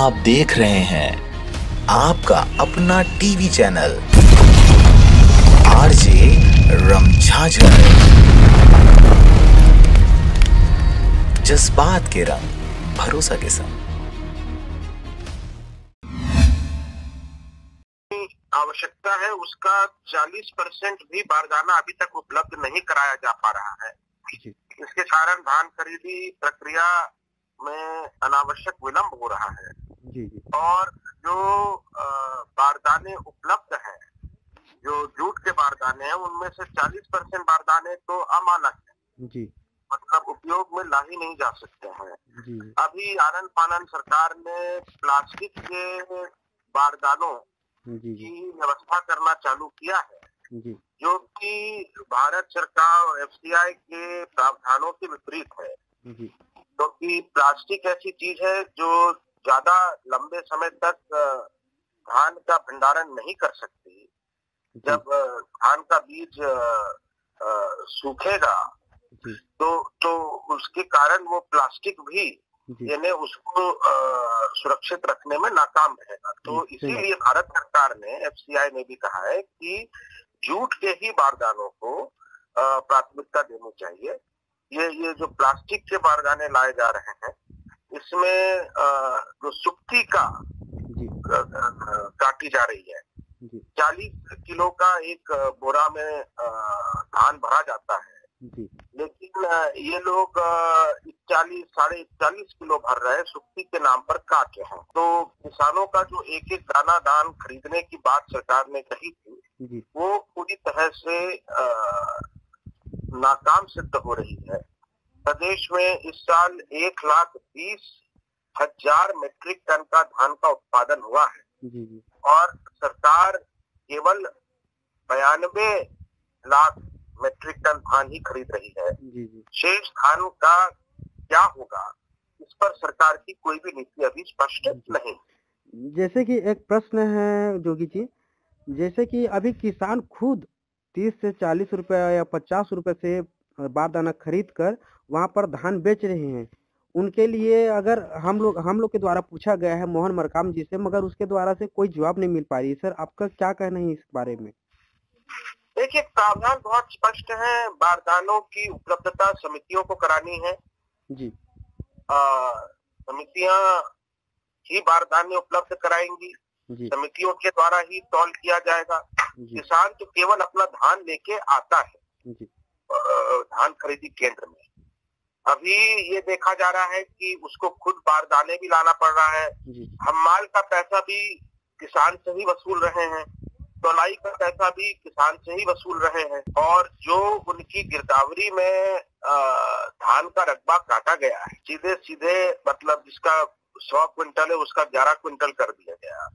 आप देख रहे हैं आपका अपना टीवी चैनल आरजे रमझाझर, जज्बात के रंग भरोसा के संग। आवश्यकता है उसका 40% भी बारदाना अभी तक उपलब्ध नहीं कराया जा पा रहा है। इसके कारण धान खरीदी प्रक्रिया में अनावश्यक विलंब हो रहा है और जो बारदाने उपलब्ध हैं, जो जूट के बारदाने हैं, उनमें से 40% बारदाने तो अमानक है, मतलब उपयोग में ला ही नहीं जा सकते हैं। अभी आनन फानन सरकार ने प्लास्टिक के बारदानों की व्यवस्था करना चालू किया है, जो कि भारत सरकार और एफसीआई के प्रावधानों के विपरीत है, क्योंकि प्लास्टिक ऐसी चीज है जो ज्यादा लंबे समय तक धान का भंडारण नहीं कर सकती। जब धान का बीज सूखेगा तो उसके कारण वो प्लास्टिक भी यानी उसको सुरक्षित रखने में नाकाम रहेगा। तो इसीलिए भारत सरकार ने, एफसीआई ने भी कहा है कि जूट के ही बारदानों को प्राथमिकता देनी चाहिए। ये जो प्लास्टिक के बारदाने लाए जा रहे हैं, इसमें जो सुक्ति का काटी जा रही है, 40 किलो का एक बोरा में धान भरा जाता है, लेकिन ये लोग 40-41 किलो भर रहे हैं, सुक्ति के नाम पर काट रहे हैं। तो किसानों का जो एक एक दाना दान खरीदने की बात सरकार ने कही थी, वो पूरी तरह से नाकाम सिद्ध हो रही है। प्रदेश में इस साल 1,20,000 मीट्रिक टन का धान का उत्पादन हुआ है और सरकार केवल 92 लाख मीट्रिक टन धान ही खरीद रही है। शेष धान का क्या होगा, इस पर सरकार की कोई भी नीति अभी स्पष्ट नहीं। जैसे कि एक प्रश्न है जोगी जी, जैसे कि अभी किसान खुद 30 से 40 रुपए या 50 रुपए से बारदाना खरीद कर वहां पर धान बेच रहे हैं, उनके लिए अगर हम लोग के द्वारा पूछा गया है मोहन मरकाम जी से, मगर उसके द्वारा से कोई जवाब नहीं मिल पा रही। सर, आपका क्या कहना है इस बारे में? देखिए, प्रावधान बहुत स्पष्ट है। बारदानों की उपलब्धता समितियों को करानी है जी। समितियां ही बारदाने उपलब्ध कराएंगी, समितियों के द्वारा ही तौल किया जाएगा। किसान तो केवल अपना धान लेके आता है धान खरीदी केंद्र में। अभी ये देखा जा रहा है कि उसको खुद बारदाने भी लाना पड़ रहा है। हम माल का पैसा भी किसान से ही वसूल रहे हैं, तौलाई का पैसा भी किसान से ही वसूल रहे हैं, और जो उनकी गिरदावरी में धान का रकबा काटा गया है, सीधे सीधे मतलब जिसका 100 क्विंटल है उसका 11 क्विंटल कर दिया गया।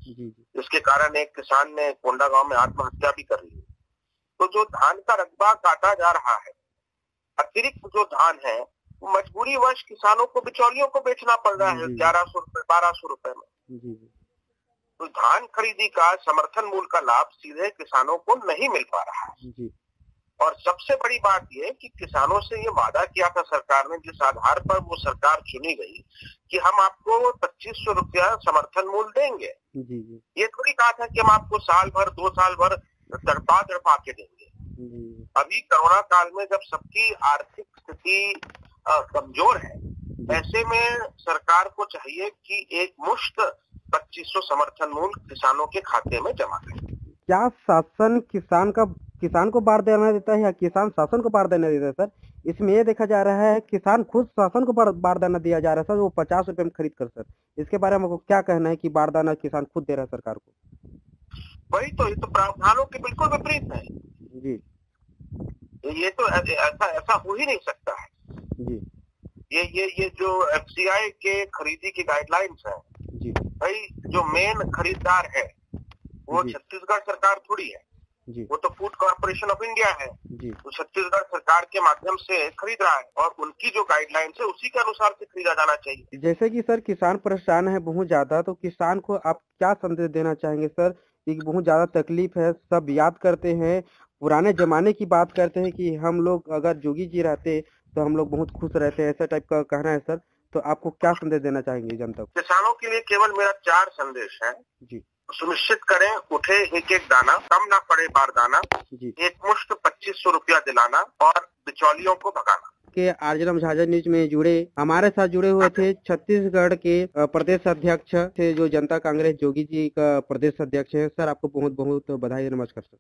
इसके कारण एक किसान ने कोंडा गांव में आत्महत्या भी कर ली। तो जो धान का रकबा काटा जा रहा है, अतिरिक्त जो धान है, वो मजबूरी वश किसानों को, बिचौलियों को बेचना पड़ रहा है 1100 रुपए 1200 रुपए में। तो धान खरीदी का समर्थन मूल्य का लाभ सीधे किसानों को नहीं मिल पा रहा है। और सबसे बड़ी बात यह कि किसानों से ये वादा किया था सरकार ने, जिस आधार पर वो सरकार चुनी गई, कि हम आपको 2500 रुपया समर्थन मूल्य देंगे। ये थोड़ी कहा था कि हम आपको साल भर 2 साल भर तड़पा के देंगे। अभी कोरोना काल में जब सबकी आर्थिक स्थिति कमजोर है, ऐसे में सरकार को चाहिए कि एक मुश्त 2500 समर्थन मूल्य किसानों के खाते में जमा करें। क्या शासन किसान को बारदाना देता है या किसान शासन को बारदाना देता है? सर, इसमें ये देखा जा रहा है किसान खुद शासन को बारदाना दिया जा रहा है सर, वो 50 रुपए में खरीद कर। सर, इसके बारे में आपको क्या कहना है कि बारदाना किसान खुद दे रहा है सरकार को? वही तो, ये तो प्रावधानों के बिल्कुल विपरीत है जी। ये तो ऐसा हो ही नहीं सकता है जी। ये जो एफसीआई के खरीदी की गाइडलाइंस है जी, भाई जो मेन खरीदार है वो छत्तीसगढ़ सरकार थोड़ी है जी, वो तो फूड कॉर्पोरेशन ऑफ इंडिया है जी। तो छत्तीसगढ़ सरकार के माध्यम से खरीद रहा है और उनकी जो गाइडलाइंस है उसी के अनुसार से खरीदा जाना चाहिए। जैसे कि सर किसान परेशान है बहुत ज्यादा, तो किसान को आप क्या संदेश देना चाहेंगे सर? कि बहुत ज्यादा तकलीफ है, सब याद करते हैं, पुराने जमाने की बात करते हैं कि हम लोग अगर जोगी जी रहते तो हम लोग बहुत खुश रहते हैं, ऐसा टाइप का कहना है सर। तो आपको क्या संदेश देना चाहेंगे जनता को? किसानों के लिए केवल मेरा 4 संदेश है जी। सुनिश्चित करें उठे एक एक दाना, कम ना पड़े बारदाना, एक मुश्त 2500 रुपया दिलाना और बिचौलियों को भगाना। के आरजेएम झाझा न्यूज में जुड़े हमारे साथ जुड़े हुए थे छत्तीसगढ़ के प्रदेश अध्यक्ष थे जो जनता कांग्रेस जोगी जी का प्रदेश अध्यक्ष है। सर आपको बहुत बहुत बधाई, नमस्कार सर।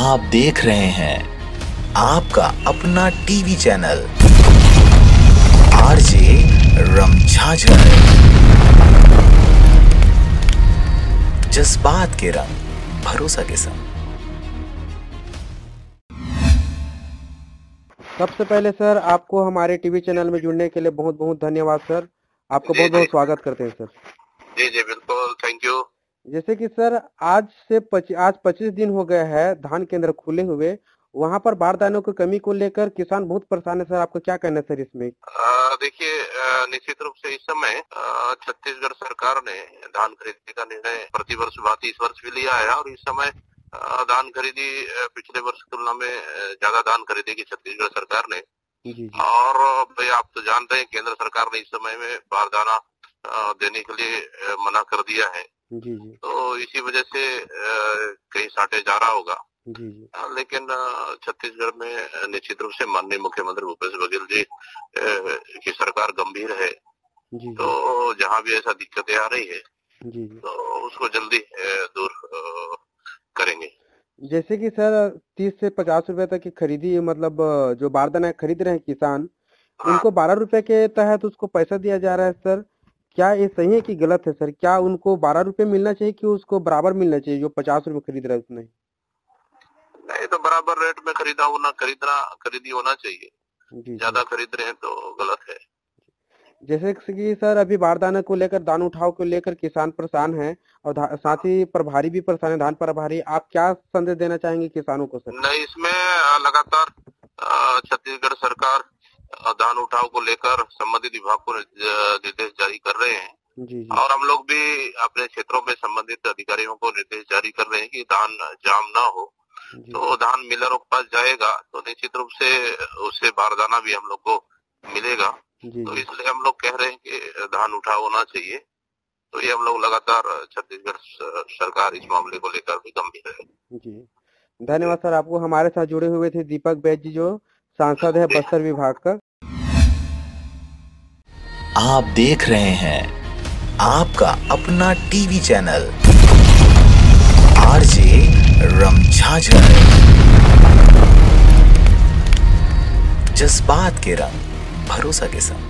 आप देख रहे हैं आपका अपना टीवी चैनल आरजे रमझाझर, जज्बात के रंग, भरोसा के संग। सबसे पहले सर आपको हमारे टीवी चैनल में जुड़ने के लिए बहुत बहुत धन्यवाद सर। आपको बहुत बहुत स्वागत करते हैं सर। जी जी बिल्कुल, थैंक यू। जैसे कि सर आज 25 दिन हो गए हैं धान केंद्र खुले हुए, वहाँ पर बारदानों की कमी को लेकर किसान बहुत परेशान है सर। आपको क्या कहना है सर इसमें? देखिए, निश्चित रूप से इस समय छत्तीसगढ़ सरकार ने धान खरीदने का निर्णय प्रतिवर्ष भांति इस वर्ष भी लिया है और इस समय धान खरीदी पिछले वर्ष की तुलना में ज्यादा धान खरीदेगी छत्तीसगढ़ सरकार ने। और भाई आप तो जान रहे हैं केंद्र सरकार ने इस समय में बारदाना देने के लिए मना कर दिया है। तो इसी वजह से कहीं साटे जा रहा होगा। लेकिन छत्तीसगढ़ में निश्चित रूप से माननीय मुख्यमंत्री भूपेश बघेल जी की सरकार गंभीर है। तो जहाँ भी ऐसा दिक्कतें आ रही है तो उसको जल्दी दूर करेंगे। जैसे कि सर 30 से 50 रुपए तक की खरीदी, मतलब जो बारदाना खरीद रहे हैं किसान, उनको 12 रुपए के तहत उसको पैसा दिया जा रहा है सर। क्या ये सही है कि गलत है सर? क्या उनको 12 रुपए मिलना चाहिए कि उसको बराबर मिलना चाहिए जो 50 रुपए खरीद रहा है उसमें? नहीं, तो बराबर रेट में खरीदी होना चाहिए। ज्यादा खरीद रहे हैं तो गलत है। जैसे कि सर अभी बारदाना को लेकर, दान उठाव को लेकर किसान परेशान है और साथ ही प्रभारी भी परेशान है, धान प्रभारी। आप क्या संदेश देना चाहेंगे किसानों को सर? नहीं, इसमें लगातार छत्तीसगढ़ सरकार धान उठाव को लेकर संबंधित विभाग को निर्देश जारी कर रहे हैं। और हम लोग भी अपने क्षेत्रों में संबंधित अधिकारियों को निर्देश जारी कर रहे हैं कि धान जाम ना हो। तो धान मिलरों के पास जाएगा तो निश्चित रूप से उससे बारदाना भी हम लोग को मिलेगा। तो इसलिए हम लोग कह रहे हैं कि धान उठाव होना चाहिए। तो ये हम लोग लगातार छत्तीसगढ़ सरकार इस मामले को लेकर भी गंभीर है। जी धन्यवाद सर। आपको हमारे साथ जुड़े हुए थे दीपक बैद जी जो सांसद है बस्तर विभाग का। आप देख रहे हैं आपका अपना टीवी चैनल आरजे रमझाझर, जज्बात के रंग, भरोसा के संग।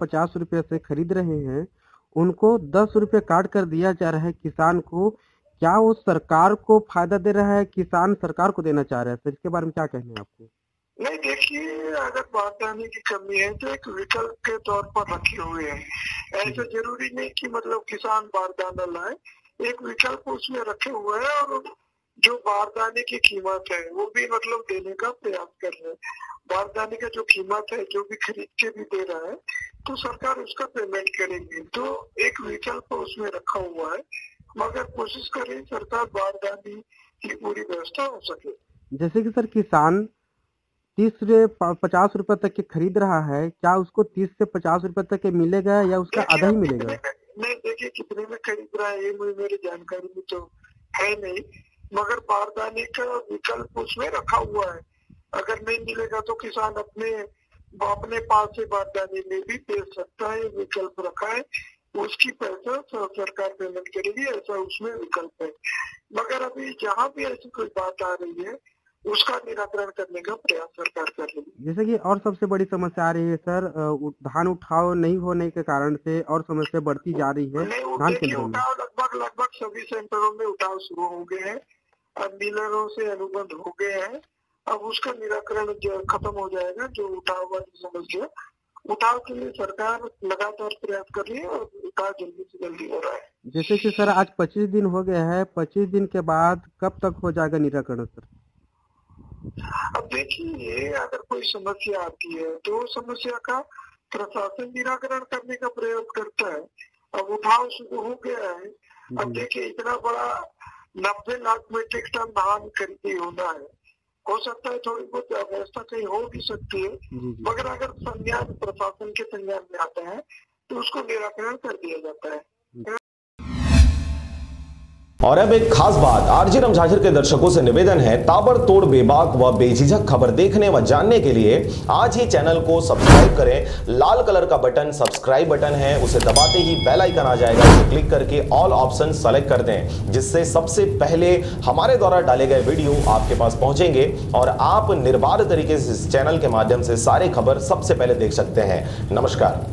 50 रुपए से खरीद रहे हैं, उनको 10 रुपए काट कर दिया जा रहा है किसान को। क्या वो सरकार को फायदा दे रहा है, किसान सरकार को देना चाह रहा है सर? इसके बारे में क्या कहना है आपको? नहीं, देखिए, अगर बारदाने की कमी है तो एक विकल्प के तौर पर रखे हुए हैं। ऐसा जरूरी नहीं कि मतलब किसान बारदाना लाए, एक विकल्प उसमें रखे हुए हैं और जो बारदाने की कीमत है वो भी मतलब देने का प्रयास कर रहे हैं। बारदाने का जो कीमत है जो भी खरीद के भी दे रहा है तो सरकार उसका पेमेंट करेगी। तो एक विकल्प उसमें रखा हुआ है, मगर कोशिश करें सरकार बारदाने की पूरी व्यवस्था हो सके। जैसे कि सर किसान 30 से 50 रुपए तक के खरीद रहा है, क्या उसको 30 से 50 रुपए तक के मिलेगा या उसका आधा ही मिलेगा? नहीं, देखिए कितने में खरीद रहा है ये मेरी जानकारी में तो है नहीं, मगर बारदाने का विकल्प उसमें रखा हुआ है। अगर नहीं मिलेगा तो किसान अपने पास से बारदाने में भी बेच सकता है, विकल्प रखा है। उसकी पैसा सरकार पेमेंट करेगी, ऐसा उसमें विकल्प है। मगर अभी जहाँ भी ऐसी कोई बात आ रही है उसका निराकरण करने का प्रयास सरकार कर रही है। जैसे कि और सबसे बड़ी समस्या आ रही है सर, धान उठाव नहीं होने के कारण से और समस्या बढ़ती जा रही है। धान के उठाव लगभग सभी सेंटरों में उठाव शुरू हो गए हैं, अब डीलरों से अनुबंध हो गए हैं। अब उसका निराकरण खत्म हो जाएगा जो उठाव वाली समस्या। उठाव के लिए सरकार लगातार प्रयास कर रही है और उठाव जल्दी से जल्दी हो रहा है। जैसे कि सर आज 25 दिन हो गए हैं, 25 दिन के बाद कब तक हो जाएगा निराकरण सर? अब देखिए, अगर कोई समस्या आती है तो समस्या का प्रशासन निराकरण करने का प्रयास करता है। अब उठाव शुरू हो गया है। अब देखिए, इतना बड़ा 90 लाख मीट्रिक टन धान खरीदी होना है हो सकता है थोड़ी बहुत अव्यवस्था कहीं हो भी सकती है, मगर अगर संज्ञान प्रशासन के संज्ञान में आता है तो उसको निराकरण कर दिया जाता है। और अब एक खास बात, आरजे रमझांझर के दर्शकों से निवेदन है, ताबड़तोड़ बेबाक व बेझिझक खबर देखने व जानने के लिए आज ही चैनल को सब्सक्राइब करें। लाल कलर का बटन सब्सक्राइब बटन है, उसे दबाते ही बेल आइकन आ जाएगा, उसे क्लिक करके ऑल ऑप्शन सेलेक्ट कर दें, जिससे सबसे पहले हमारे द्वारा डाले गए वीडियो आपके पास पहुंचेंगे और आप निर्बाध तरीके से इस चैनल के माध्यम से सारे खबर सबसे पहले देख सकते हैं। नमस्कार।